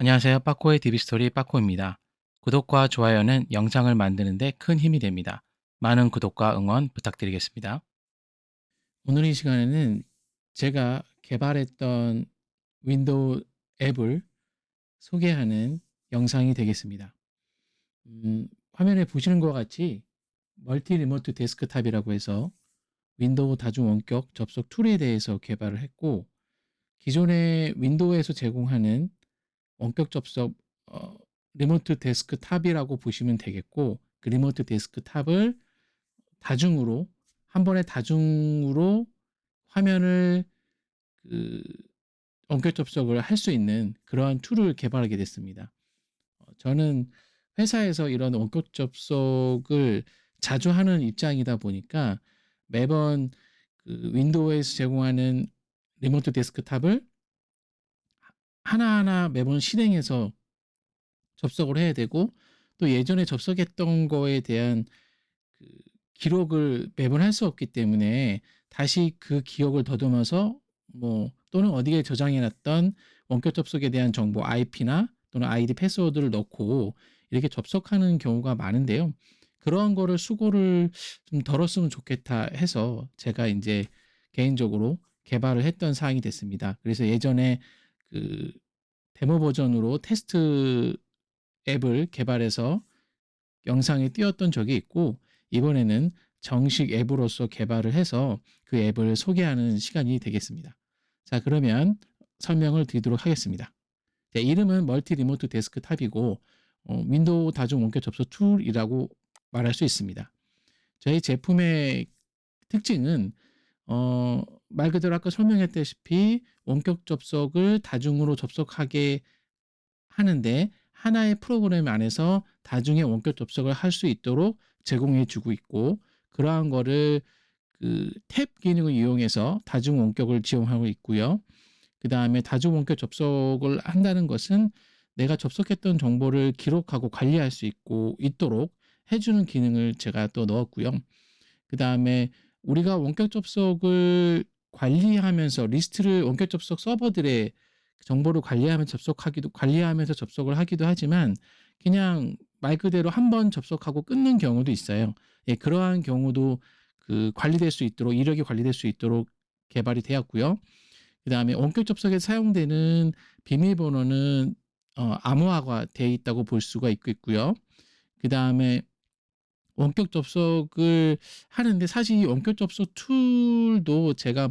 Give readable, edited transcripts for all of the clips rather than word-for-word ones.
안녕하세요. 빠꼬의 DB스토리 빠꼬입니다. 구독과 좋아요는 영상을 만드는 데 큰 힘이 됩니다. 많은 구독과 응원 부탁드리겠습니다. 오늘 이 시간에는 제가 개발했던 윈도우 앱을 소개하는 영상이 되겠습니다. 화면에 보시는 것 같이 멀티 리모트 데스크탑이라고 해서 윈도우 다중 원격 접속 툴에 대해서 개발을 했고, 기존의 윈도우에서 제공하는 원격 접속 리모트 데스크탑이라고 보시면 되겠고, 그 리모트 데스크탑을 다중으로 한 번에 다중으로 화면을 그 원격 접속을 할 수 있는 그러한 툴을 개발하게 됐습니다. 저는 회사에서 이런 원격 접속을 자주 하는 입장이다 보니까 매번 그 윈도우에서 제공하는 리모트 데스크탑을 하나하나 매번 실행해서 접속을 해야 되고, 또 예전에 접속했던 거에 대한 그 기록을 매번 할 수 없기 때문에 다시 그 기억을 더듬어서 또는 어디에 저장해 놨던 원격 접속에 대한 정보 IP나 또는 아이디 패스워드를 넣고 이렇게 접속하는 경우가 많은데요. 그러한 거를 수고를 좀 덜었으면 좋겠다 해서 제가 이제 개인적으로 개발을 했던 사항이 됐습니다. 그래서 예전에 그 데모 버전으로 테스트 앱을 개발해서 영상에 띄웠던 적이 있고, 이번에는 정식 앱으로서 개발을 해서 그 앱을 소개하는 시간이 되겠습니다. 자, 그러면 설명을 드리도록 하겠습니다. 제 이름은 멀티 리모트 데스크탑이고 윈도우 다중 원격 접속 툴이라고 말할 수 있습니다. 저희 제품의 특징은 말 그대로 아까 설명했다시피 원격 접속을 다중으로 접속하게 하는데, 하나의 프로그램 안에서 다중의 원격 접속을 할 수 있도록 제공해 주고 있고, 그러한 거를 그 탭 기능을 이용해서 다중 원격을 지원하고 있고요. 그 다음에 다중 원격 접속을 한다는 것은 내가 접속했던 정보를 기록하고 관리할 수 있도록 해주는 기능을 제가 또 넣었고요. 그 다음에 우리가 원격 접속을 관리하면서 리스트를 원격 접속 서버들의 정보를 관리하면서 접속을 하기도 하지만, 그냥 말 그대로 한 번 접속하고 끊는 경우도 있어요. 예, 그러한 경우도 관리될 수 있도록, 이력이 관리될 수 있도록 개발이 되었고요. 그 다음에 원격 접속에 사용되는 비밀번호는 암호화가 되어 있다고 볼 수가 있고요. 그 다음에 원격 접속을 하는데, 사실 이 원격 접속 툴도 제가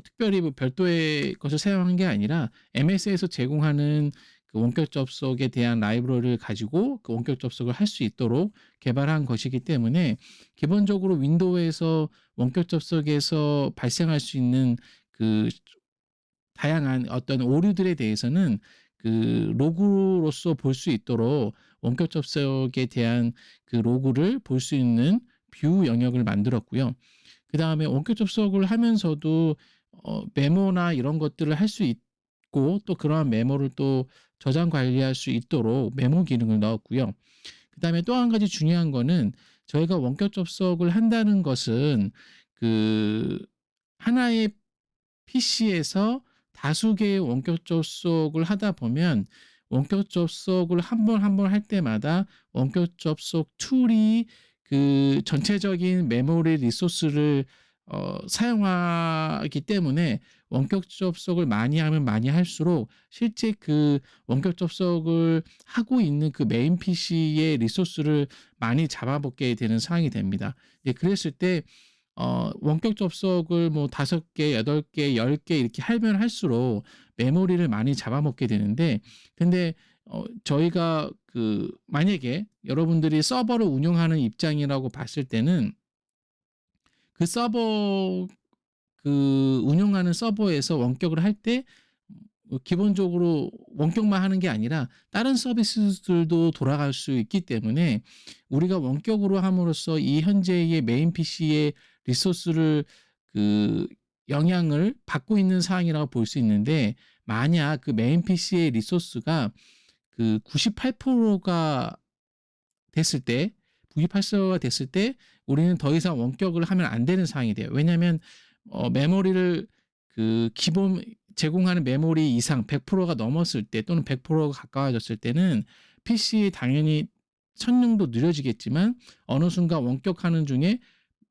특별히 별도의 것을 사용한 게 아니라 MS에서 제공하는 그 원격 접속에 대한 라이브러리를 가지고 그 원격 접속을 할 수 있도록 개발한 것이기 때문에, 기본적으로 윈도우에서 원격 접속에서 발생할 수 있는 그 다양한 어떤 오류들에 대해서는 그 로그로서 볼 수 있도록 원격 접속에 대한 그 로그를 볼 수 있는 뷰 영역을 만들었고요. 그 다음에 원격 접속을 하면서도 메모나 이런 것들을 할 수 있고, 또 그러한 메모를 또 저장 관리할 수 있도록 메모 기능을 넣었고요. 그 다음에 또 한 가지 중요한 거는, 저희가 원격 접속을 한다는 것은 그 하나의 PC에서 다수 개의 원격 접속을 하다 보면, 원격 접속을 한 번 한 번 할 때마다 원격 접속 툴이 그 전체적인 메모리 리소스를 사용하기 때문에, 원격 접속을 많이 하면 많이 할수록 실제 그 원격 접속을 하고 있는 그 메인 PC의 리소스를 많이 잡아먹게 되는 상황이 됩니다. 예, 그랬을 때 원격 접속을 5개, 8개, 10개 이렇게 하면 할수록 메모리를 많이 잡아먹게 되는데, 근데 저희가 만약에 여러분들이 서버를 운영하는 입장이라고 봤을 때는, 그 서버 운영하는 서버에서 원격을 할 때 기본적으로 원격만 하는 게 아니라 다른 서비스들도 돌아갈 수 있기 때문에, 우리가 원격으로 함으로써 이 현재의 메인 PC의 리소스를 영향을 받고 있는 사항이라고 볼 수 있는데, 만약 그 메인 PC의 리소스가 98%가 됐을 때 98%가 됐을 때 우리는 더 이상 원격을 하면 안 되는 상황이 돼요. 왜냐하면 메모리를 기본 제공하는 메모리 이상 100%가 넘었을 때 또는 100%가 가까워졌을 때는 PC에 당연히 성능도 느려지겠지만 어느 순간 원격하는 중에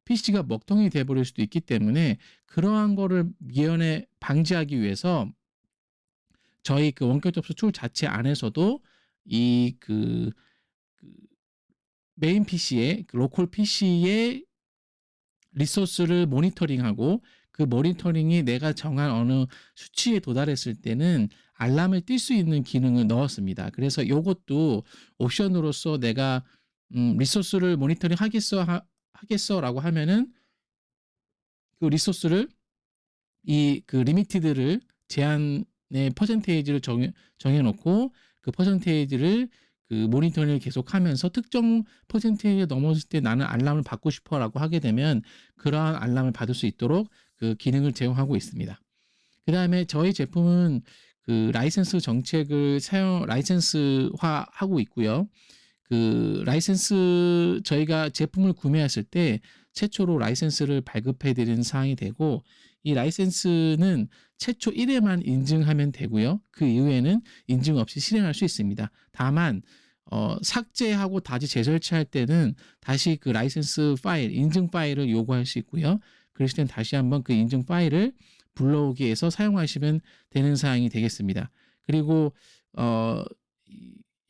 PC가 먹통이 돼 버릴 수도 있기 때문에 그러한 거를 미연에 방지하기 위해서 저희 그 원격 접수 툴 자체 안에서도 이 그 메인 PC에 그 로컬 PC에 리소스를 모니터링하고 그 모니터링이 내가 정한 어느 수치에 도달했을 때는 알람을 띨 수 있는 기능을 넣었습니다. 그래서 요것도 옵션으로서 내가 리소스를 모니터링 하겠어라고 하면은 그 리소스를 그 리미티드를 제한의 퍼센테이지를 정해 놓고 그 퍼센테이지를 그 모니터링을 계속하면서 특정 퍼센테이지가 넘어섰을 때 나는 알람을 받고 싶어라고 하게 되면 그러한 알람을 받을 수 있도록 그 기능을 제공하고 있습니다. 그다음에 저희 제품은 그 라이센스 정책을 라이센스화하고 있고요. 그 라이센스 저희가 제품을 구매했을 때 최초로 라이센스를 발급해 드리는 사항이 되고 이 라이센스는 최초 1회만 인증하면 되고요. 그 이후에는 인증 없이 실행할 수 있습니다. 다만 삭제하고 다시 재설치할 때는 다시 그 라이센스 파일, 인증 파일을 요구할 수 있고요. 그러실 땐 다시 한번 그 인증 파일을 불러오기 위해서 사용하시면 되는 사항이 되겠습니다. 그리고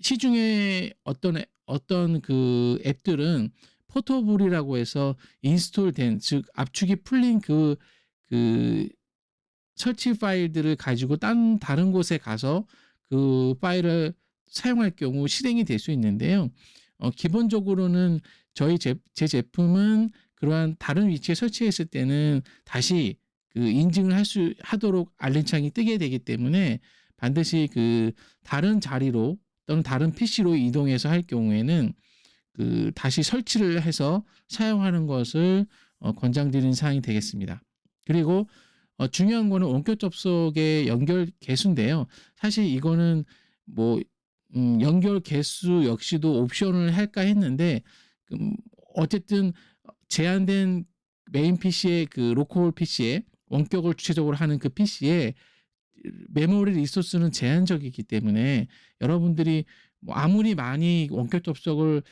시중에 어떤 그 앱들은 포터블이라고 해서 인스톨된 즉 압축이 풀린 그 설치 파일들을 가지고 다른 곳에 가서 그 파일을 사용할 경우 실행이 될 수 있는데요. 기본적으로는 제 제품은 그러한 다른 위치에 설치했을 때는 다시 그 인증을 하도록 알림 창이 뜨게 되기 때문에 반드시 그 다른 자리로 또는 다른 PC로 이동해서 할 경우에는 그 다시 설치를 해서 사용하는 것을 권장드리는 사항이 되겠습니다. 그리고 중요한 거는 원격 접속의 연결 개수인데요. 사실 이거는 뭐 연결 개수 역시도 옵션을 할까 했는데 어쨌든 제한된 메인 PC의 그 로컬 PC에 원격을 주체적으로 하는 그 PC에 메모리 리소스는 제한적이기 때문에 여러분들이 뭐 아무리 많이 원격 접속을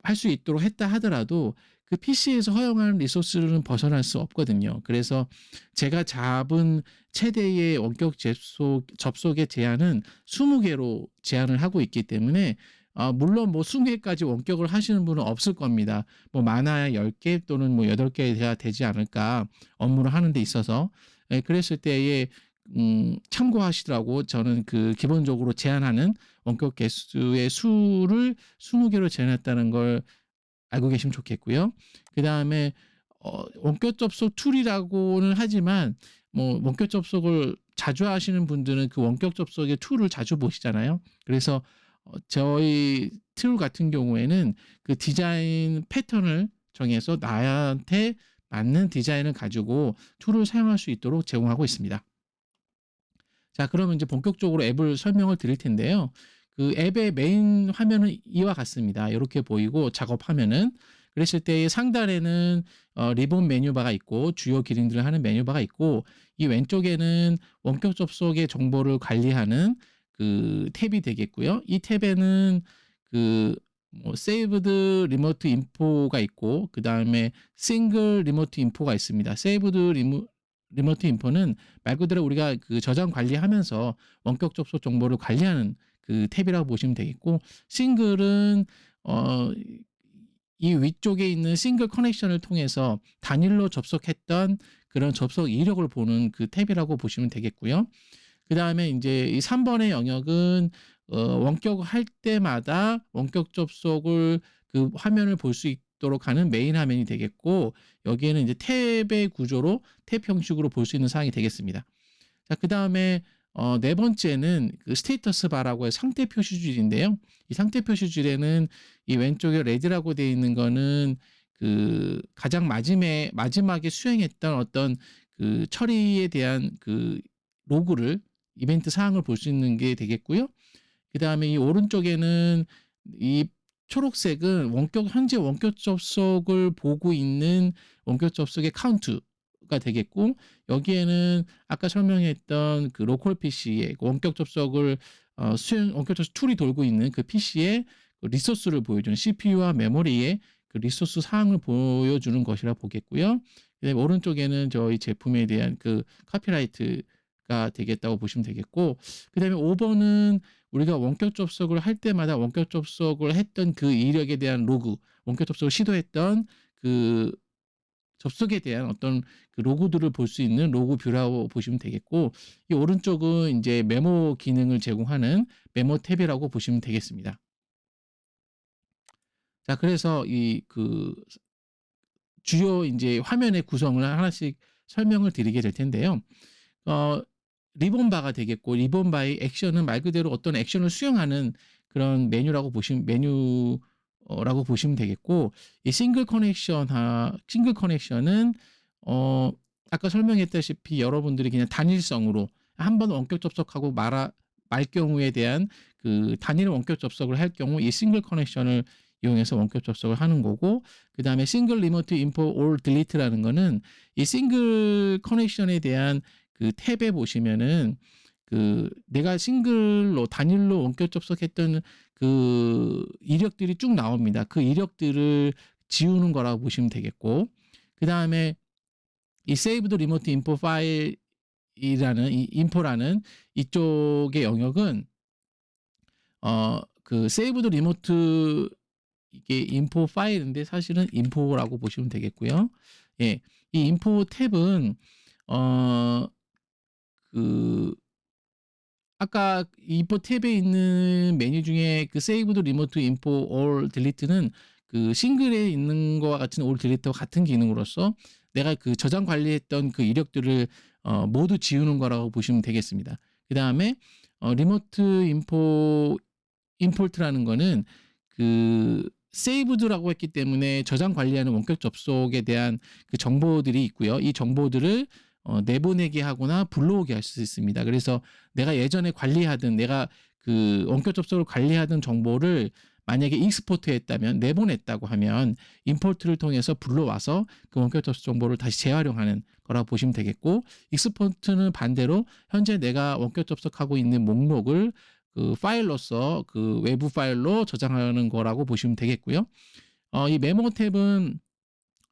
할 수 있도록 했다 하더라도 그 PC에서 허용하는 리소스는 벗어날 수 없거든요. 그래서 제가 잡은 최대의 원격 접속의 제한은 20개로 제한을 하고 있기 때문에 물론 뭐 20개까지 원격을 하시는 분은 없을 겁니다. 뭐 많아야 10개 또는 뭐 8개가 되지 않을까 업무를 하는 데 있어서. 그랬을 때에 참고하시더라고. 저는 그 기본적으로 제한하는 원격 개수의 수를 20개로 제한했다는 걸 알고 계시면 좋겠고요. 그다음에 원격 접속 툴이라고는 하지만 뭐 원격 접속을 자주 하시는 분들은 그 원격 접속의 툴을 자주 보시잖아요. 그래서 저희 툴 같은 경우에는 그 디자인 패턴을 정해서 나한테 맞는 디자인을 가지고 툴을 사용할 수 있도록 제공하고 있습니다. 자, 그러면 이제 본격적으로 앱을 설명을 드릴 텐데요. 그 앱의 메인 화면은 이와 같습니다. 이렇게 보이고 작업하면은 그랬을 때 상단에는 리본 메뉴바가 있고 주요 기능들을 하는 메뉴바가 있고 이 왼쪽에는 원격 접속의 정보를 관리하는 그 탭이 되겠고요. 이 탭에는 뭐 세이브드 리모트 인포가 있고 그다음에 싱글 리모트 인포가 있습니다. 세이브드 리모트 인포는 말 그대로 우리가 그 저장 관리하면서 원격 접속 정보를 관리하는 그 탭이라고 보시면 되겠고 싱글은 이 위쪽에 있는 싱글 커넥션을 통해서 단일로 접속했던 그런 접속 이력을 보는 그 탭이라고 보시면 되겠고요. 그다음에 이제 이 3번의 영역은 원격할 때마다 원격 접속을 그 화면을 볼 수 있도록 하는 메인 화면이 되겠고 여기에는 이제 탭의 구조로 탭 형식으로 볼 수 있는 사항이 되겠습니다. 자, 그다음에 네 번째는 그 스테이터스 바라고 해서 상태 표시줄인데요. 이 상태 표시줄에는 이 왼쪽에 레드라고 되어 있는 거는 그 가장 마지막에 수행했던 어떤 그 처리에 대한 그 로그를 이벤트 사항을 볼 수 있는 게 되겠고요. 그다음에 이 오른쪽에는 이 초록색은 현재 원격 접속을 보고 있는 원격 접속의 카운트 가 되겠고, 여기에는 아까 설명했던 그 로컬 PC의 원격 접속을 원격 접속 툴이 돌고 있는 그 PC의 그 리소스를 보여주는 CPU와 메모리의 그 리소스 사항을 보여주는 것이라 보겠고요. 그다음에 오른쪽에는 저희 제품에 대한 그 카피라이트가 되겠다고 보시면 되겠고, 그다음에 5번은 우리가 원격 접속을 할 때마다 원격 접속을 했던 그 이력에 대한 로그, 원격 접속을 시도했던 그 접속에 대한 어떤 그 로그들을 볼 수 있는 로그 뷰라고 보시면 되겠고, 이 오른쪽은 이제 메모 기능을 제공하는 메모 탭이라고 보시면 되겠습니다. 자, 그래서 이 그 주요 이제 화면의 구성을 하나씩 설명을 드리게 될 텐데요. 어 리본 바가 되겠고, 리본 바의 액션은 말 그대로 어떤 액션을 수행하는 그런 메뉴라고 보시면 되겠고, 이 싱글 커넥션은 어 아까 설명했다시피 여러분들이 그냥 단일성으로 한 번 원격 접속하고 말 경우에 대한 그 단일 원격 접속을 할 경우 이 싱글 커넥션을 이용해서 원격 접속을 하는 거고, 그다음에 싱글 리모트 인포 올 딜리트라는 거는 이 싱글 커넥션에 대한 그 탭에 보시면은 그 내가 단일로 원격 접속했던 그 이력들이 쭉 나옵니다. 그 이력들을 지우는 거라고 보시면 되겠고, 그다음에 이 saved remote info 파일이라는 이 인포라는 이쪽의 영역은 그 saved remote 이게 인포 파일인데 사실은 인포라고 보시면 되겠고요. 예. 이 인포 탭은 어 그 아까 인포 탭에 있는 메뉴 중에 그 saved remote info or delete는 그 싱글에 있는 거와 같은 or delete와 같은 기능으로서 내가 그 저장 관리했던 그 이력들을 모두 지우는 거라고 보시면 되겠습니다. 그다음에 리모트 임포트라는 거는 그 세이브드라고 했기 때문에 저장 관리하는 원격 접속에 대한 그 정보들이 있고요. 이 정보들을 내보내게 하거나 불러오게 할 수 있습니다. 그래서 내가 예전에 내가 그 원격 접속을 관리하던 정보를 만약에 익스포트 했다면, 내보냈다고 하면 임포트를 통해서 불러와서 그 원격 접속 정보를 다시 재활용하는 거라고 보시면 되겠고, 익스포트는 반대로 현재 내가 원격 접속하고 있는 목록을 그 파일로서 그 외부 파일로 저장하는 거라고 보시면 되겠고요. 이 메모 탭은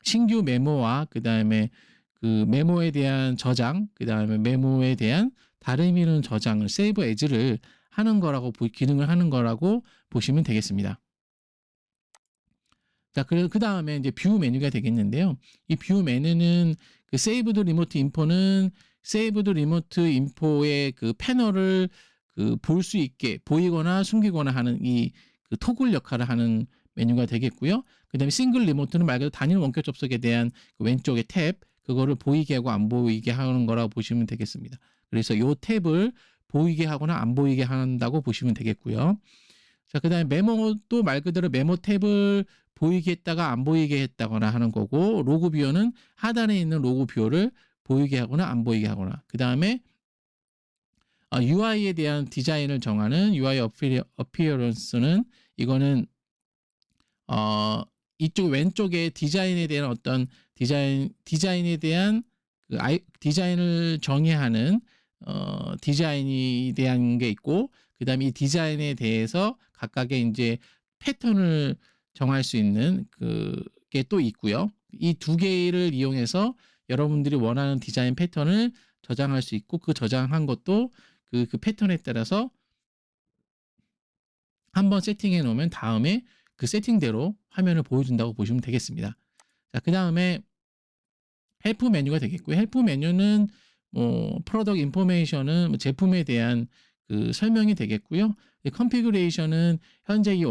신규 메모와 그다음에 그 메모에 대한 저장, 그다음에 메모에 대한 다름 있는 저장을 세이브 에즈를 하는 거라고 기능을 하는 거라고 보시면 되겠습니다. 자, 그다음에 이제 뷰 메뉴가 되겠는데요. 이 뷰 메뉴는 그 세이브드 리모트 인포는 세이브드 리모트 인포의 그 패널을 그 볼 수 있게 보이거나 숨기거나 하는 이 그 토글 역할을 하는 메뉴가 되겠고요. 그다음에 싱글 리모트는 말 그대로 단일 원격 접속에 대한 그 왼쪽의 탭, 그거를 보이게 하고 안 보이게 하는 거라고 보시면 되겠습니다. 그래서 요 탭을 보이게 하거나 안 보이게 한다고 보시면 되겠고요. 자, 그다음에 메모도 말 그대로 메모 탭을 보이게 했다가 안 보이게 했다거나 하는 거고, 로그 뷰어는 하단에 있는 로그 뷰어를 보이게 하거나 안 보이게 하거나, 그다음에 UI에 대한 디자인을 정하는 UI 어피어런스는 이거는 이쪽 왼쪽에 디자인에 대한 어떤 디자인에 대한 그 디자인을 정의하는 디자인에 대한 게 있고, 그다음에 이 디자인에 대해서 각각의 이제 패턴을 정할 수 있는 그게 또 있고요. 이 두 개를 이용해서 여러분들이 원하는 디자인 패턴을 저장할 수 있고, 그 저장한 것도 그 패턴에 따라서 한번 세팅해 놓으면 다음에 그 세팅대로 화면을 보여준다고 보시면 되겠습니다. 자, 그다음에 헬프 메뉴가 되겠고요. 헬프 메뉴는 프로덕트 인포메이션은 제품에 대한 그 설명이 되겠고요. 컨피그레이션은 현재 이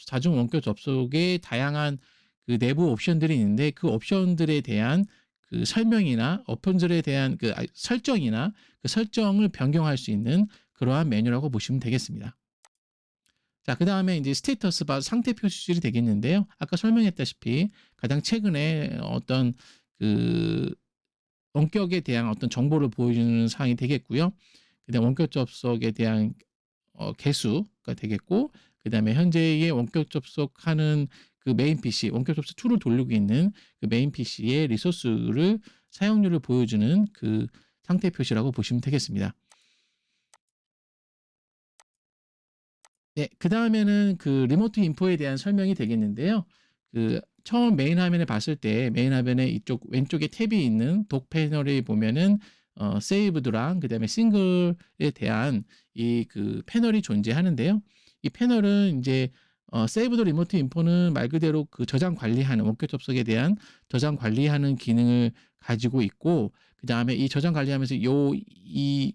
자동 원격 접속에 다양한 그 내부 옵션들이 있는데, 그 옵션들에 대한 그 설명이나 옵션들에 대한 그 설정이나 그 설정을 변경할 수 있는 그러한 메뉴라고 보시면 되겠습니다. 자, 그다음에 이제 스테이터스 바 상태 표시줄이 되겠는데요. 아까 설명했다시피 가장 최근에 어떤 그 원격에 대한 어떤 정보를 보여주는 사항이 되겠고요. 그다음 원격 접속에 대한 개수가 되겠고, 그다음에 현재의 원격 접속하는 그 메인 PC 원격 접속 2를 돌리고 있는 그 메인 PC의 리소스를 사용률을 보여주는 그 상태 표시라고 보시면 되겠습니다. 네. 그다음에는 그 리모트 인포에 대한 설명이 되겠는데요. 그 처음 메인 화면에 봤을 때 메인 화면에 이쪽 왼쪽에 탭이 있는 독 패널에 보면은 세이브드랑 그다음에 싱글에 대한 이 그 패널이 존재하는데요. 이 패널은 인제 세이브드 리모트 인포는 말 그대로 그 저장 관리하는 원격 접속에 대한 저장 관리하는 기능을 가지고 있고, 그다음에 이 저장 관리하면서 이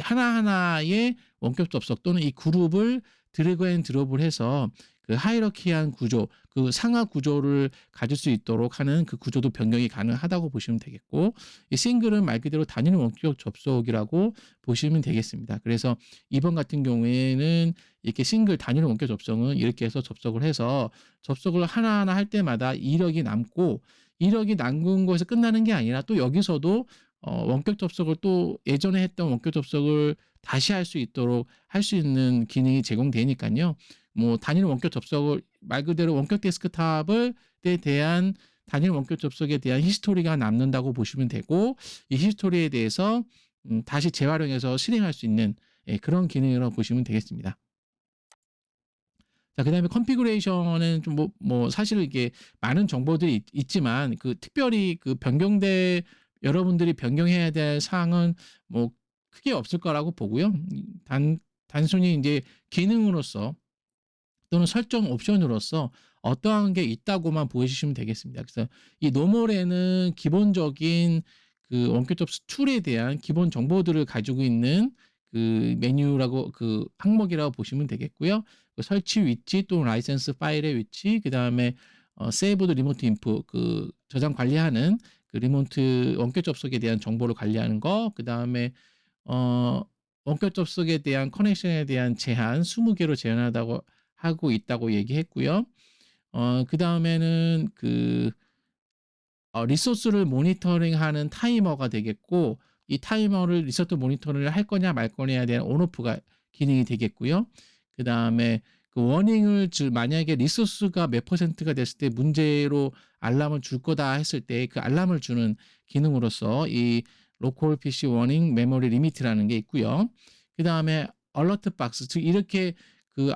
하나하나의 원격 접속 또는 이 그룹을 드래그 앤 드롭을 해서 그 하이러키한 구조, 그 상하 구조를 가질 수 있도록 하는 그 구조도 변경이 가능하다고 보시면 되겠고, 이 싱글은 말 그대로 단일 원격 접속이라고 보시면 되겠습니다. 그래서 이번 같은 경우에는 이렇게 싱글 단일 원격 접속은 이렇게 해서 접속을 해서 접속을 하나하나 할 때마다 이력이 남고, 이력이 남은 것에서 끝나는 게 아니라 또 여기서도 원격 접속을 또 예전에 했던 원격 접속을 다시 할 수 있도록 할 수 있는 기능이 제공되니깐요. 뭐 단일 원격 접속을 말 그대로 원격 데스크탑을 에 대한 단일 원격 접속에 대한 히스토리가 남는다고 보시면 되고, 이 히스토리에 대해서 다시 재활용해서 실행할 수 있는 그런 기능이라고 보시면 되겠습니다. 자, 그다음에 컨피그레이션은 좀 사실 이게 많은 정보들이 있지만 그 특별히 그 여러분들이 변경해야 될 사항은 뭐 크게 없을 거라고 보고요. 단순히 인제 기능으로서 또는 설정 옵션으로서 어떠한 게 있다고만 보시면 되겠습니다. 그래서 이 노멀에는 기본적인 그 원격 접수 툴에 대한 기본 정보들을 가지고 있는 그 메뉴라고, 그 항목이라고 보시면 되겠고요. 그 설치 위치 또는 라이센스 파일의 위치, 그다음에 세이브드 리모트 인프, 그 저장 관리하는 그 리모트 원격 접속에 대한 정보를 관리하는 거, 그다음에 어 원격 접속에 대한 커넥션에 대한 제한 20개로 제한하다고 하고 있다고 얘기했고요. 그다음에는 그 리소스를 모니터링하는 타이머가 되겠고, 이 타이머를 리소스 모니터링을 할 거냐 말 거냐에 대한 온 오프가 기능이 되겠고요. 그다음에 그 워닝을 만약에 리소스가 몇 퍼센트가 됐을 때 문제로 알람을 줄 거다 했을 때 그 알람을 주는 기능으로서 이 로컬 PC 워닝 메모리 리미트라는 게 있고요. 그다음에 얼러트 박스, 즉 이렇게 그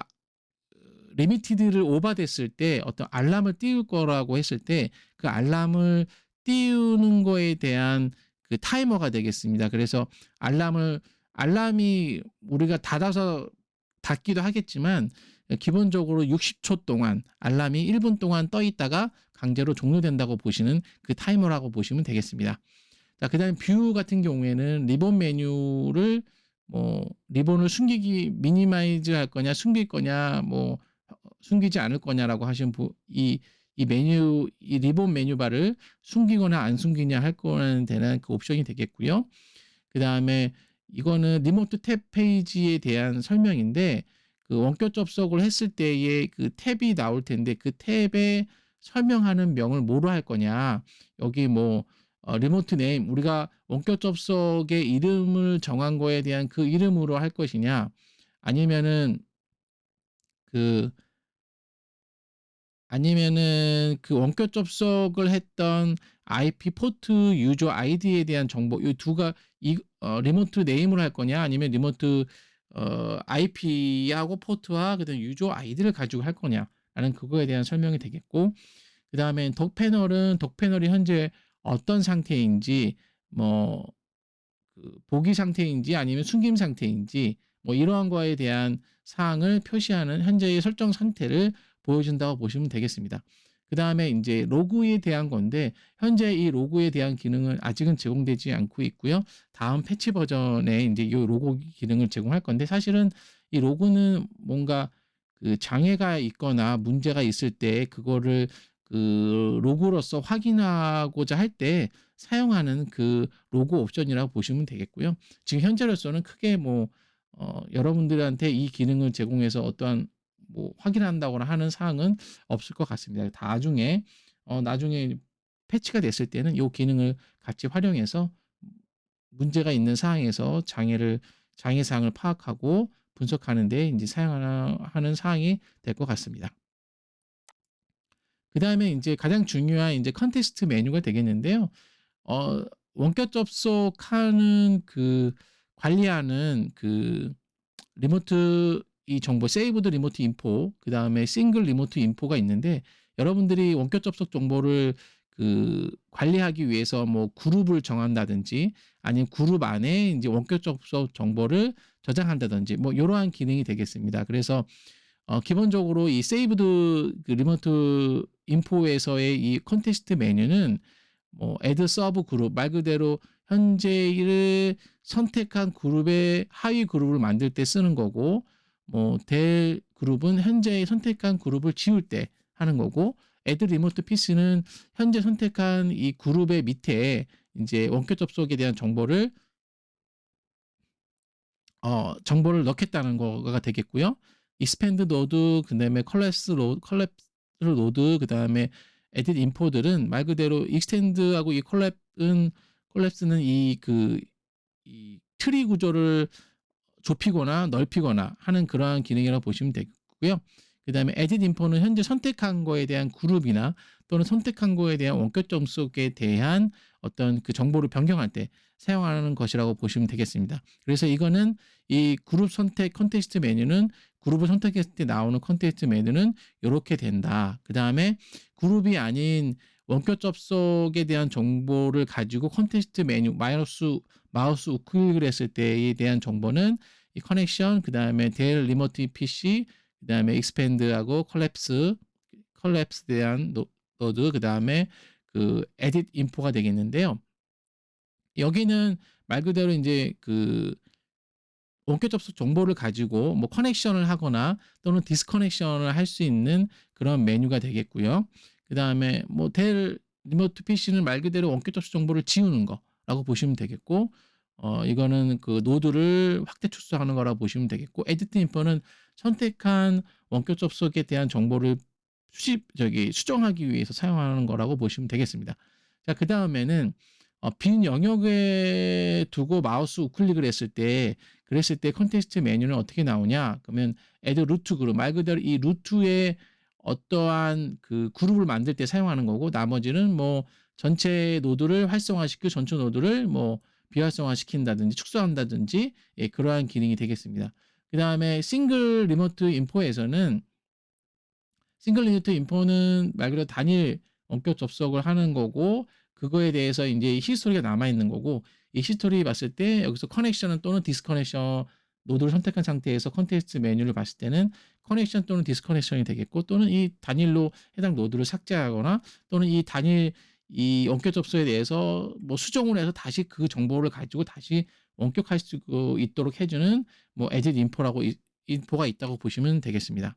리미티드를 오버됐을 때 어떤 알람을 띄울 거라고 했을 때 그 알람을 띄우는 거에 대한 그 타이머가 되겠습니다. 그래서 알람이 우리가 닫아서 닫기도 하겠지만 기본적으로 60초 동안 알람이 1분 동안 떠 있다가 강제로 종료된다고 보시는 그 타이머라고 보시면 되겠습니다. 자, 그다음에 뷰 같은 경우에는 리본 메뉴를 리본을 미니마이즈 할 거냐 숨길 거냐 숨기지 않을 거냐라고 하시면 이 리본 메뉴바를 숨기거나 안 숨기냐 할 거는 되는 그 옵션이 되겠고요. 그다음에 이거는 리모트 탭 페이지에 대한 설명인데, 그 원격 접속을 했을 때에 그 탭이 나올 텐데 그 탭에 설명하는 명을 뭐로 할 거냐. 여기 리모트 네임, 우리가 원격 접속의 이름을 정한 거에 대한 그 이름으로 할 것이냐, 아니면은 그 그 원격 접속을 했던 IP 포트 유저 아이디에 대한 정보, 이 두가 리모트 네임으로 할 거냐 아니면 리모트 IP하고 포트와 그다음에 유저 아이디를 가지고 할 거냐라는 그거에 대한 설명이 되겠고, 그다음에 독 패널이 현재 어떤 상태인지, 뭐 보기 상태인지 아니면 숨김 상태인지 이러한 거에 대한 사항을 표시하는 현재의 설정 상태를 보여준다고 보시면 되겠습니다. 그다음에 인제 로그에 대한 건데, 현재 이 로그에 대한 기능은 아직은 제공되지 않고 있고요. 다음 패치 버전에 인제 이 로그 기능을 제공할 건데, 사실은 이 로그는 뭔가 그 장애가 있거나 문제가 있을 때 그거를 그 로그로서 확인하고자 할 때 사용하는 그 로그 옵션이라고 보시면 되겠고요. 지금 현재로서는 크게 여러분들한테 이 기능을 제공해서 어떠한 확인한다거나 하는 사항은 없을 것 같습니다. 나중에 패치가 됐을 때는 이 기능을 같이 활용해서 문제가 있는 상황에서 장애 사항을 파악하고 분석하는 데 인제 하는 사항이 될 것 같습니다. 그다음에 인제 가장 중요한 인제 컨텍스트 메뉴가 되겠는데요. 어 원격 접속하는 그 관리하는 그 리모트 이 정보 세이브드 리모트 인포 그다음에 싱글 리모트 인포가 있는데 여러분들이 원격 접속 정보를 관리하기 위해서 뭐 그룹을 정한다든지 아니면 그룹 안에 인제 원격 접속 정보를 저장한다든지 뭐 요러한 기능이 되겠습니다. 그래서 기본적으로 이 세이브드 리모트 인포에서의 이 컨텍스트 메뉴는 뭐 애드 서브 그룹 말 그대로 현재를 선택한 그룹의 하위 그룹을 만들 때 쓰는 거고 뭐 될 그룹은 현재 선택한 그룹을 지울 때 하는 거고 애드 리모트 PC는 현재 선택한 이 그룹의 밑에 인제 원격 접속에 대한 정보를 넣겠다는 거가 되겠고요. 익스팬드 노드 그다음에 collapse 노드 그다음에 에딧 인포들은 말 그대로 익스텐드하고 이 collapse는 이 트리 구조를 좁히거나 넓히거나 하는 그러한 기능이라고 보시면 되고요. 그다음에 에딧 인포는 현재 선택한 거에 대한 그룹이나 또는 선택한 거에 대한 원격 접속에 대한 어떤 그 정보를 변경할 때 사용하는 것이라고 보시면 되겠습니다. 그래서 이거는 이 그룹 선택 컨텍스트 메뉴는 그룹을 선택했을 때 나오는 컨텍스트 메뉴는 요렇게 된다. 그다음에 그룹이 아닌 원격 접속에 대한 정보를 가지고 컨텍스트 메뉴 마우스 우클릭을 했을 때에 대한 정보는 이 커넥션 그다음에 델 리모트 PC 그다음에 익스팬드하고 컬랩스에 대한 노드 그다음에 에딧 인포가 되겠는데요. 여기는 말 그대로 인제 원격 접속 정보를 가지고 뭐 커넥션을 하거나 또는 디스커넥션을 할 수 있는 그런 메뉴가 되겠고요. 그다음에 뭐 델 리모트 PC는 말 그대로 원격 접속 정보를 지우는 거라고 보시면 되겠고 이거는 그 노드를 확대 축소하는 거라고 보시면 되겠고 에디트 인포는 선택한 원격 접속에 대한 정보를 수정하기 위해서 사용하는 거라고 보시면 되겠습니다. 자, 그다음에는 빈 영역에 두고 마우스 우클릭을 그랬을 때 컨텍스트 메뉴는 어떻게 나오냐? 그러면 add 루트 그룹 말 그대로 이 루트에 어떠한 그 그룹을 만들 때 사용하는 거고 나머지는 뭐 전체 노드를 활성화시키고 전체 노드를 뭐 비활성화시킨다든지 축소한다든지 예, 그러한 기능이 되겠습니다. 그다음에 싱글 리모트 인포는 말 그대로 단일 원격 접속을 하는 거고 그거에 대해서 인제 히스토리가 남아 있는 거고 이 히스토리 봤을 때 여기서 커넥션은 또는 디스커넥션 노드를 선택한 상태에서 컨텍스트 메뉴를 봤을 때는 커넥션 또는 디스커넥션이 되겠고 또는 이 단일로 해당 노드를 삭제하거나 또는 이 원격 접속에 대해서 뭐 수정을 해서 다시 그 정보를 가지고 다시 원격할 수 있도록 해 주는 뭐 에딧 인포가 있다고 보시면 되겠습니다.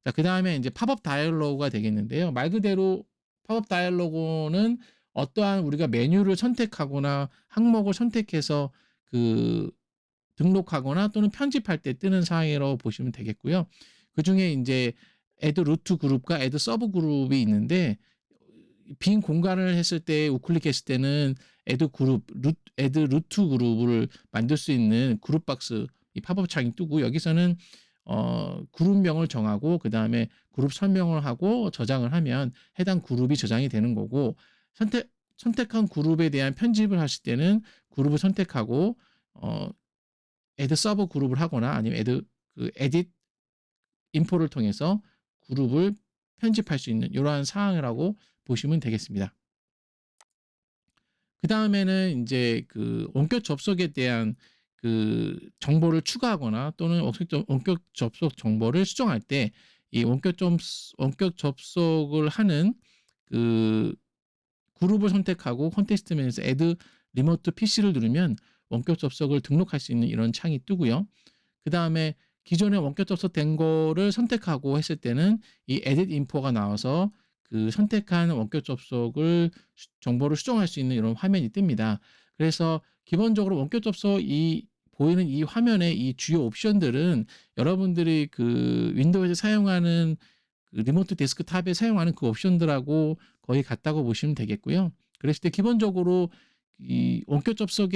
자, 그다음에 인제 팝업 다이얼로그가 되겠는데요. 말 그대로 팝업 다이얼로그는 어떠한 우리가 메뉴를 선택하거나 항목을 선택해서 그 등록하거나 또는 편집할 때 뜨는 사항이라고 보시면 되겠고요. 그중에 인제 애드 루트 그룹과 애드 서브 그룹이 있는데 빈 공간을 했을 때 우클릭했을 때는 애드 루트 그룹을 만들 수 있는 그룹 박스 이 팝업 창이 뜨고 여기서는 그룹명을 정하고 그다음에 그룹 설명을 하고 저장을 하면 해당 그룹이 저장이 되는 거고 선택한 그룹에 대한 편집을 하실 때는 그룹을 선택하고 어 애드 서브 그룹을 하거나 아니면 에딧 인포를 통해서 그룹을 편집할 수 있는 이러한 사항이라고 보시면 되겠습니다. 그다음에는 인제 원격 접속에 대한 정보를 추가하거나 또는 원격 접속 정보를 수정할 때 이 원격 접속을 하는 그 그룹을 선택하고 컨텍스트 메뉴에서 애드 리모트 PC를 누르면 원격 접속을 등록할 수 있는 이런 창이 뜨고요. 그다음에 기존에 원격 접속된 거를 선택하고 했을 때는 이 에딧 인포가 나와서 선택한 원격 정보를 수정할 수 있는 이런 화면이 뜹니다. 그래서 기본적으로 원격 접속 보이는 이 화면의 이 주요 옵션들은 여러분들이 윈도우에서 사용하는 리모트 데스크탑에 사용하는 그 옵션들하고 거의 같다고 보시면 되겠고요. 그랬을 때 기본적으로 이 원격 접속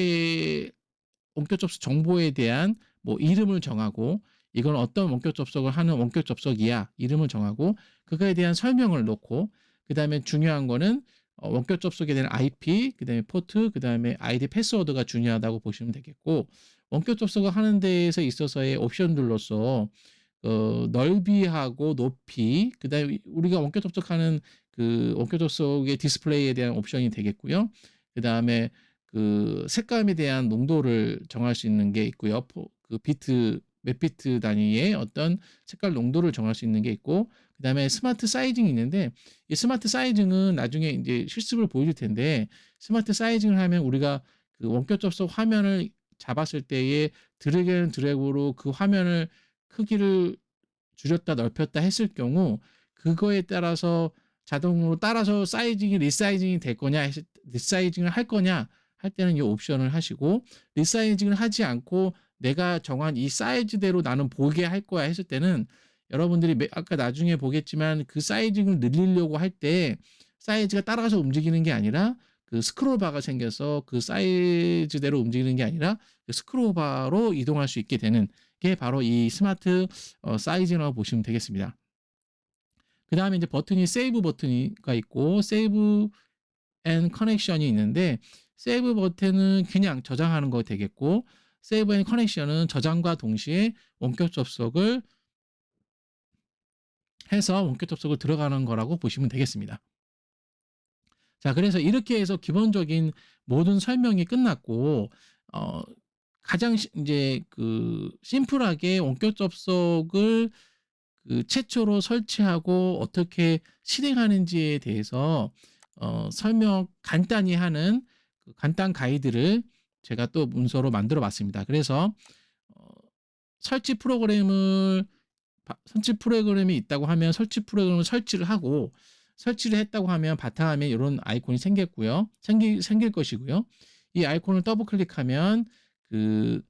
정보에 대한 뭐 이름을 정하고 이건 어떤 원격 접속을 하는 원격 접속이야. 이름을 정하고 그거에 대한 설명을 놓고 그다음에 중요한 거는 원격 접속에 대한 IP, 그다음에 포트, 그다음에 아이디 패스워드가 중요하다고 보시면 되겠고 원격 접속을 하는 데에서 있어서의 옵션들로서 넓이하고 높이, 그다음에 우리가 원격 접속하는 그 원격 접속의 디스플레이에 대한 옵션이 되겠고요. 그다음에 그 색감에 대한 농도를 정할 수 있는 게 있고요. 그 비트 몇 비트 단위의 어떤 색깔 농도를 정할 수 있는 게 있고 그다음에 스마트 사이징이 있는데 이 스마트 사이징은 나중에 이제 실습을 보여줄 텐데 스마트 사이징을 하면 우리가 그 원격 접속 화면을 잡았을 때에 드래그 앤 드래그로 그 화면을 크기를 줄였다 넓혔다 했을 경우 그거에 따라서 자동으로 따라서 사이징이 리사이징이 될 거냐 리사이징을 할 거냐 할 때는 이 옵션을 하시고 리사이징을 하지 않고 내가 정한 이 사이즈대로 나는 보게 할 거야 했을 때는 여러분들이 아까 나중에 보겠지만 그 사이징을 늘리려고 할 때 사이즈가 따라가서 움직이는 게 아니라 그 스크롤 바가 생겨서 그 사이즈대로 움직이는 게 아니라 그 스크롤 바로 이동할 수 있게 되는 게 바로 이 스마트 사이징이라고 보시면 되겠습니다. 그 다음에 이제 버튼이 세이브 버튼이가 있고 세이브 앤 커넥션이 있는데 세이브 버튼은 그냥 저장하는 거 되겠고 세이브 앤 커넥션은 저장과 동시에 원격 접속을 해서 원격 접속을 들어가는 거라고 보시면 되겠습니다. 자, 그래서 이렇게 해서 기본적인 모든 설명이 끝났고 가장 이제 그 심플하게 원격 접속을 그 최초로 설치하고 어떻게 실행하는지에 대해서 설명 간단히 하는 그 간단 가이드를 제가 또 문서로 만들어 봤습니다. 그래서 어 설치 프로그램을 설치 프로그램이 있다고 하면 설치 프로그램을 설치를 하고 설치를 했다고 하면 바탕화면에 이런 아이콘이 생겼고요. 생길 것이고요. 이 아이콘을 더블 클릭하면 그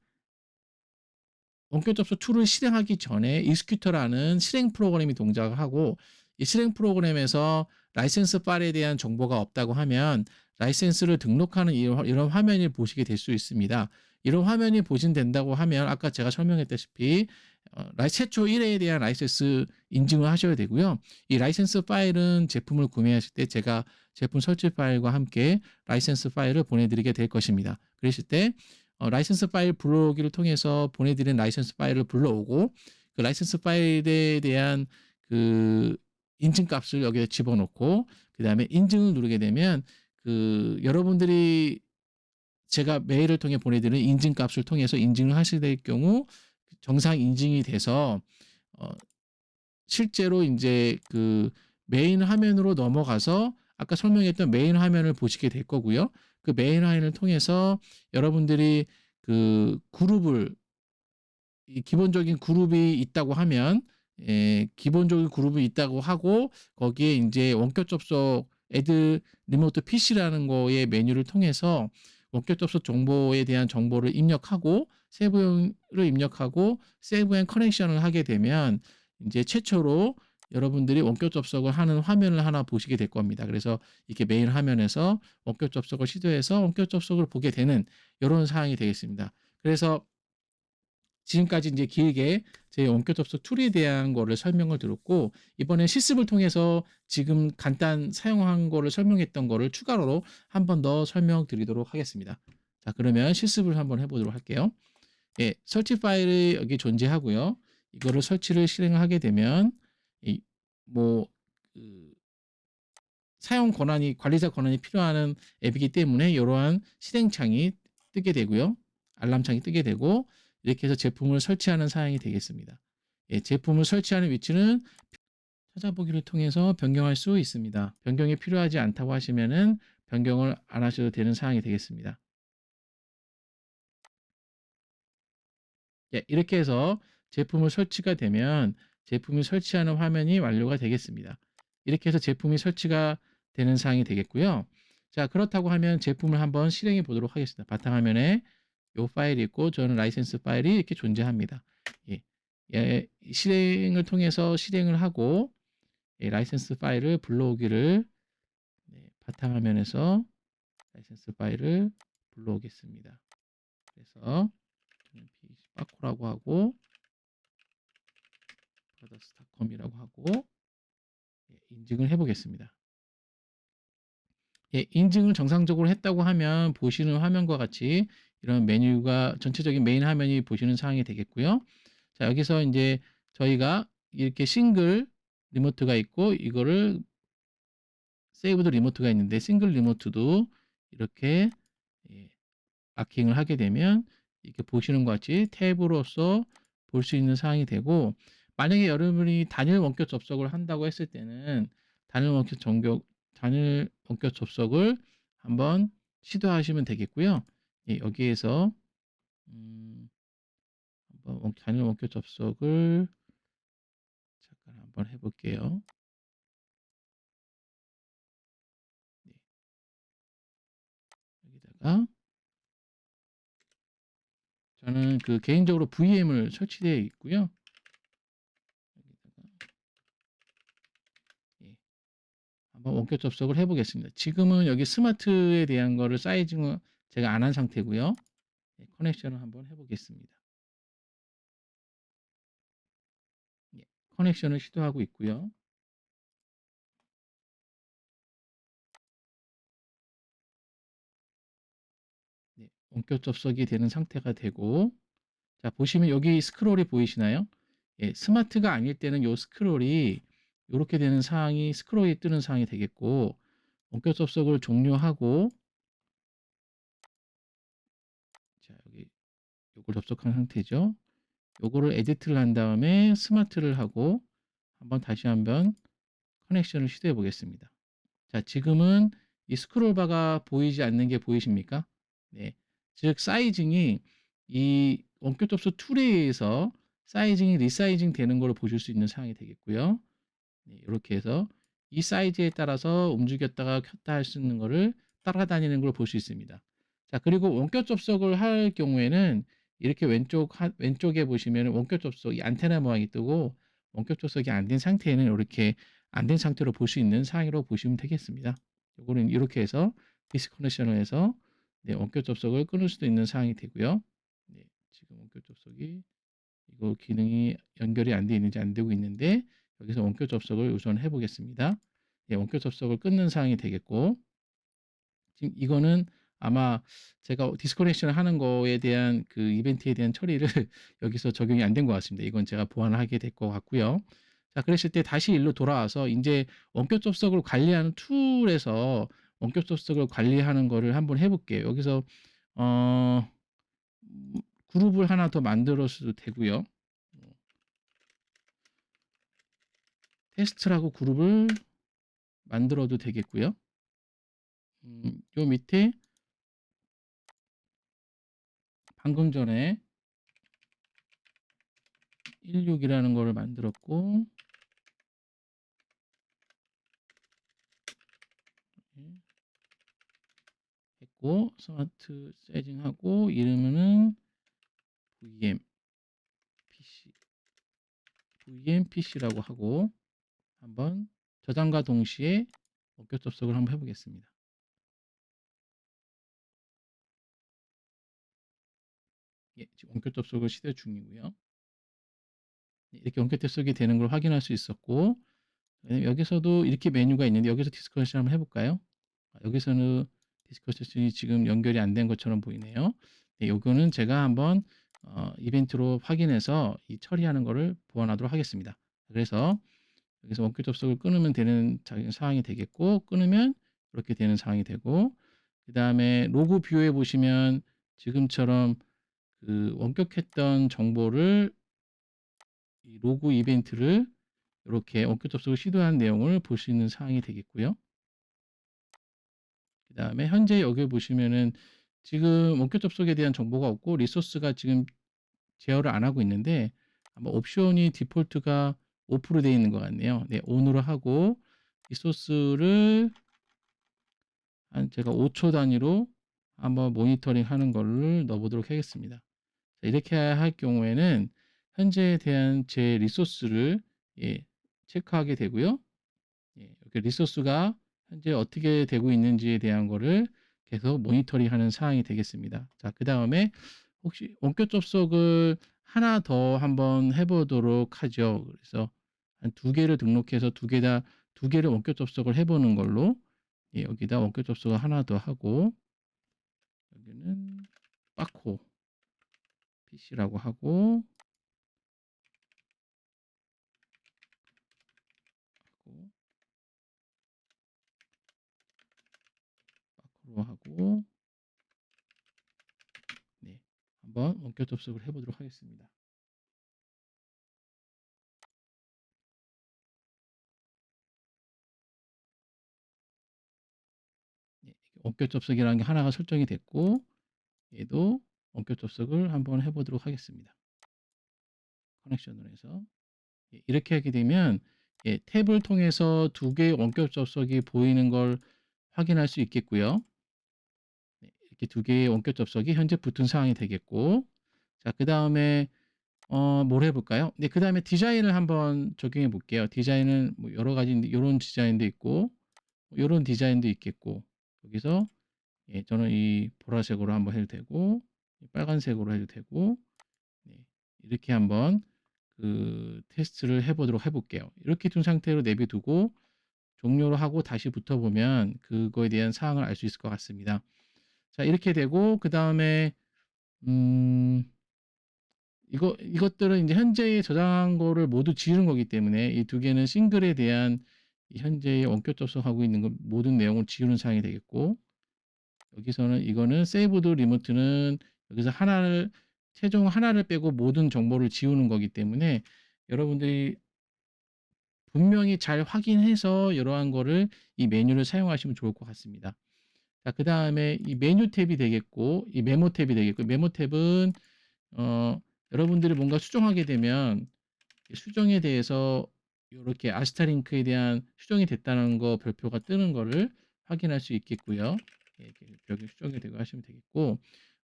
원격 접속 툴을 실행하기 전에 익스큐터라는 실행 프로그램이 동작을 하고 이 실행 프로그램에서 라이센스 파일에 대한 정보가 없다고 하면 라이센스를 등록하는 이런 화면을 보시게 될 수 있습니다. 이런 화면이 보신된다고 하면 아까 제가 설명했다시피 최초 1회에 대한 라이센스 인증을 하셔야 되고요. 이 라이센스 파일은 제품을 구매하실 때 제가 제품 설치 파일과 함께 라이센스 파일을 보내드리게 될 것입니다. 그러실 때 라이센스 파일 불러오기를 통해서 보내드린 라이센스 파일을 불러오고 그 라이센스 파일에 대한 그 인증값을 여기에 집어넣고 그 다음에 인증을 누르게 되면 그 여러분들이 제가 메일을 통해 보내드리는 인증값을 통해서 인증을 하시게 될 경우 정상 인증이 돼서 실제로 이제 그 메인 화면으로 넘어가서 아까 설명했던 메인 화면을 보시게 될 거고요. 그 메인 화면을 통해서 여러분들이 그 그룹을 이 기본적인 그룹이 있다고 하면 기본적인 그룹이 있다고 하고 거기에 이제 원격 접속 애드 리모트 PC라는 거의 메뉴를 통해서 원격 접속 정보에 대한 정보를 입력하고 세부를 입력하고 세브 앤 커넥션을 하게 되면 이제 최초로 여러분들이 원격 접속을 하는 화면을 하나 보시게 될 겁니다. 그래서 이렇게 메인 화면에서 원격 접속을 시도해서 원격 접속을 보게 되는 이런 사항이 되겠습니다. 그래서 지금까지 이제 길게 제 원격 접속 툴에 대한 거를 설명을 드렸고 이번에 실습을 통해서 지금 간단 사용한 거를 설명했던 거를 추가로 한 번 더 설명드리도록 하겠습니다. 자, 그러면 실습을 한번 해보도록 할게요. 예, 설치 파일이 여기 존재하고요. 이거를 설치를 실행을 하게 되면 뭐 그 사용 권한이 관리자 권한이 필요한 앱이기 때문에 이러한 실행창이 뜨게 되고요. 알람창이 뜨게 되고 이렇게 해서 제품을 설치하는 사항이 되겠습니다. 예, 제품을 설치하는 위치는 찾아보기를 통해서 변경할 수 있습니다. 변경이 필요하지 않다고 하시면은 변경을 안 하셔도 되는 사항이 되겠습니다. 예, 이렇게 해서 제품을 설치가 되면 제품이 설치하는 화면이 완료가 되겠습니다. 이렇게 해서 제품이 설치가 되는 사항이 되겠고요. 자, 그렇다고 하면 제품을 한번 실행해 보도록 하겠습니다. 바탕화면에 이 파일이 있고 저는 라이센스 파일이 이렇게 존재합니다. 예, 예, 실행을 통해서 실행을 하고 예, 라이센스 파일을 불러오기를 바탕화면에서 라이센스 파일을 불러오겠습니다. 그래서 저는 pac라고 하고 카더스닷컴이라고 하고 인증을 해 보겠습니다. 인증을 정상적으로 했다고 하면 보시는 화면과 같이 이런 메뉴가 전체적인 메인 화면이 보시는 상황이 되겠고요. 자, 여기서 이제 저희가 이렇게 싱글 리모트가 있고 이거를 세이브드 리모트가 있는데 싱글 리모트도 이렇게 마킹을 하게 되면 이렇게 보시는 것 같이 탭으로서 볼 수 있는 사항이 되고, 만약에 여러분이 단일 원격 접속을 한다고 했을 때는 단일 원격 접속을 한번 시도하시면 되겠고요. 여기에서 한번 단일 원격 접속을 잠깐 한번 해볼게요. 여기다가 저는 개인적으로 VM을 설치되어 있고요. 한번 원격 접속을 해보겠습니다. 지금은 여기 스마트에 대한 거를 사이징을 제가 안 한 상태고요. 커넥션을 한번 해보겠습니다. 커넥션을 시도하고 있고요. 원격 접속이 되는 상태가 되고, 자, 보시면 여기 스크롤이 보이시나요? 스마트가 아닐 때는 요 스크롤이 이렇게 되는 상황이 스크롤이 뜨는 상황이 되겠고, 원격 접속을 종료하고, 자, 여기 요걸 접속한 상태죠. 요거를 에디트를 한 다음에 스마트를 하고 다시 한번 커넥션을 시도해 보겠습니다. 자, 지금은 이 스크롤바가 보이지 않는 게 보이십니까? 네. 즉 사이징이 이 원격 접속 툴에 의해서 사이징이 리사이징 되는 걸 보실 수 있는 상황이 되겠고요. 이렇게 해서 이 사이즈에 따라서 움직였다가 켰다 할 수 있는 거를 따라다니는 걸 볼 수 있습니다. 자, 그리고 원격 접속을 할 경우에는 이렇게 왼쪽에 보시면 원격 접속, 이 안테나 모양이 뜨고 원격 접속이 안 된 상태에는 이렇게 안 된 상태로 볼 수 있는 상황이라고 보시면 되겠습니다. 요거는 이렇게 해서 디스커넥션을 해서 원격 접속을 끊을 수도 있는 상황이 되고요. 지금 원격 접속이 이거 기능이 연결이 안 돼 있는지 안 되고 있는데 여기서 원격 접속을 우선 해보겠습니다. 원격 접속을 끊는 상황이 되겠고, 지금 이거는 아마 제가 디스커넥션을 하는 거에 대한 이벤트에 대한 처리를 여기서 적용이 안 된 것 같습니다. 이건 제가 보완을 하게 될 것 같고요. 자, 그랬을 때 다시 일로 돌아와서 이제 원격 접속을 관리하는 툴에서 원격 접속을 관리하는 거를 한번 해볼게요. 여기서 그룹을 하나 더 만들어도 되고요. 테스트라고 그룹을 만들어도 되겠고요. 요 밑에 방금 전에 16이라는 거를 만들었고, 했고, 스마트 세징하고, 이름은 VMPC라고 하고, 한번 저장과 동시에 원격 접속을 한번 해보겠습니다. 지금 원격 접속을 시도 중이고요. 이렇게 원격 접속이 되는 걸 확인할 수 있었고, 여기서도 이렇게 메뉴가 있는데 여기서 디스커션 한번 해볼까요? 여기서는 디스커션이 지금 연결이 안 된 것처럼 보이네요. 요거는 제가 한번 이벤트로 확인해서 이 처리하는 거를 보완하도록 하겠습니다. 그래서 여기서 원격 접속을 끊으면 되는 상황이 되겠고, 끊으면 이렇게 되는 상황이 되고, 그 다음에 로그 뷰에 보시면 지금처럼 원격했던 정보를 이 로그 이벤트를 이렇게 원격 접속을 시도한 내용을 볼 수 있는 상황이 되겠고요. 그 다음에 현재 여기 보시면은 지금 원격 접속에 대한 정보가 없고 리소스가 지금 제어를 안 하고 있는데 아마 옵션이 디폴트가 오프로 되어 있는 것 같네요. 온으로 하고 리소스를 제가 5초 단위로 한번 모니터링 하는 거를 넣어보도록 하겠습니다. 이렇게 할 경우에는 현재에 대한 제 리소스를 체크하게 되고요. 이렇게 리소스가 현재 어떻게 되고 있는지에 대한 거를 계속 모니터링 하는 상황이 되겠습니다. 자, 그 다음에 혹시 원격 접속을 하나 더 한번 해보도록 하죠. 그래서 한 두 개를 등록해서 두 개를 원격 접속을 해 보는 걸로 예 여기다 원격 접속을 하나 더 하고 여기는 빠코 PC라고 하고 빠코로 하고 네. 한번 원격 접속을 해 보도록 하겠습니다. 네. 원격 접속이라는 게 하나가 설정이 됐고 얘도 원격 접속을 한번 해 보도록 하겠습니다. 커넥션으로 해서 예 이렇게 하게 되면 예 탭을 통해서 두 개의 원격 접속이 보이는 걸 확인할 수 있겠고요. 네 이렇게 두 개의 원격 접속이 현재 붙은 상황이 되겠고 자 그다음에 뭘 해 볼까요? 네 그다음에 디자인을 한번 적용해 볼게요. 디자인은 뭐 여러 가지인데 요런 디자인도 있고 요런 디자인도 있겠고 여기서 예 저는 이 보라색으로 한번 해도 되고 빨간색으로 해도 되고 네 이렇게 한번 그 테스트를 해 볼게요. 이렇게 둔 상태로 내비 두고 종료를 하고 다시 붙어 보면 그거에 대한 사항을 알 수 있을 것 같습니다. 자 이렇게 되고 그다음에 음 이것들은 인제 현재에 저장한 거를 모두 지우는 거기 때문에 이 두 개는 싱글에 대한 이 현재의 원격 접속하고 있는 거 모든 내용을 지우는 사항이 되겠고 여기서는 이거는 세이브드 리모트는 여기서 하나를 최종 하나를 빼고 모든 정보를 지우는 거기 때문에 여러분들이 분명히 잘 확인해서 이러한 거를 이 메뉴를 사용하시면 좋을 것 같습니다. 자 그다음에 이 메뉴 탭이 되겠고 이 메모 탭이 되겠고 메모 탭은 여러분들이 뭔가 수정하게 되면 수정에 대해서 요렇게 아스타링크에 대한 수정이 됐다는 거 별표가 뜨는 거를 확인할 수 있겠고요. 예 이렇게 벽에 수정이 되고 하시면 되겠고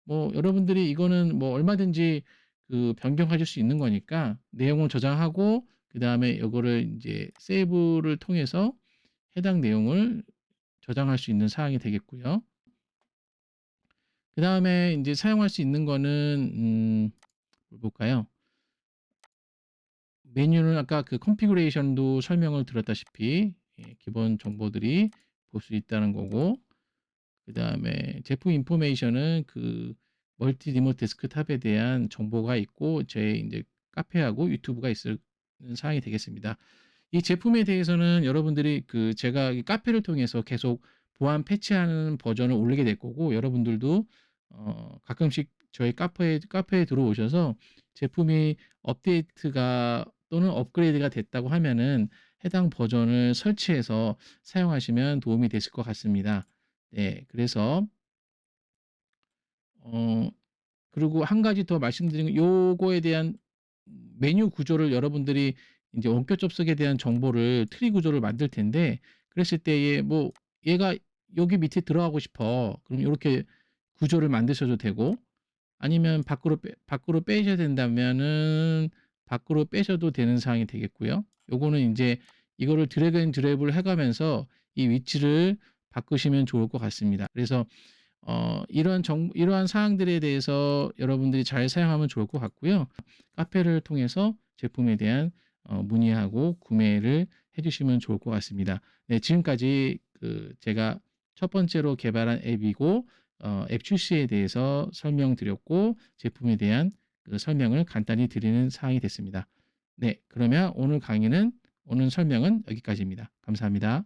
뭐 여러분들이 이거는 뭐 얼마든지 그 변경하실 수 있는 거니까 내용을 저장하고 그다음에 요거를 인제 세이브를 통해서 해당 내용을 저장할 수 있는 사항이 되겠고요. 그다음에 인제 사용할 수 있는 거는 뭘 볼까요? 메뉴는 아까 그 컨피그레이션도 설명을 드렸다시피 예 기본 정보들이 볼 수 있다는 거고 그다음에 제품 인포메이션은 그 멀티 리모트 데스크탑에 대한 정보가 있고 제 인제 카페하고 유튜브가 있을 사항이 되겠습니다. 이 제품에 대해서는 여러분들이 그 제가 이 카페를 통해서 계속 보안 패치하는 버전을 올리게 될 거고 여러분들도 가끔씩 저희 카페에 들어오셔서 제품이 업데이트가 또는 업그레이드가 됐다고 하면은 해당 버전을 설치해서 사용하시면 도움이 되실 것 같습니다. 네. 그래서 어 그리고 한 가지 더 말씀드리는 건 요거에 대한 메뉴 구조를 여러분들이 인제 원격 접속에 대한 정보를 트리 구조를 만들 텐데 그랬을 때에 뭐 얘가 여기 밑에 들어가고 싶어. 그럼 요렇게 구조를 만드셔도 되고 아니면 밖으로 빼셔야 된다면은 밖으로 빼셔도 되는 상황이 되겠고요. 요거는 인제 이거를 드래그 앤 드롭을 해 가면서 이 위치를 바꾸시면 좋을 것 같습니다. 그래서 이러한 사항들에 대해서 여러분들이 잘 사용하면 좋을 것 같고요. 카페를 통해서 제품에 대한 문의하고 구매를 해 주시면 좋을 것 같습니다. 네 지금까지 그 제가 첫 번째로 개발한 앱이고 앱 출시에 대해서 설명드렸고 제품에 대한 그 설명을 간단히 드리는 사항이 됐습니다. 네 그러면 오늘 설명은 여기까지입니다. 감사합니다.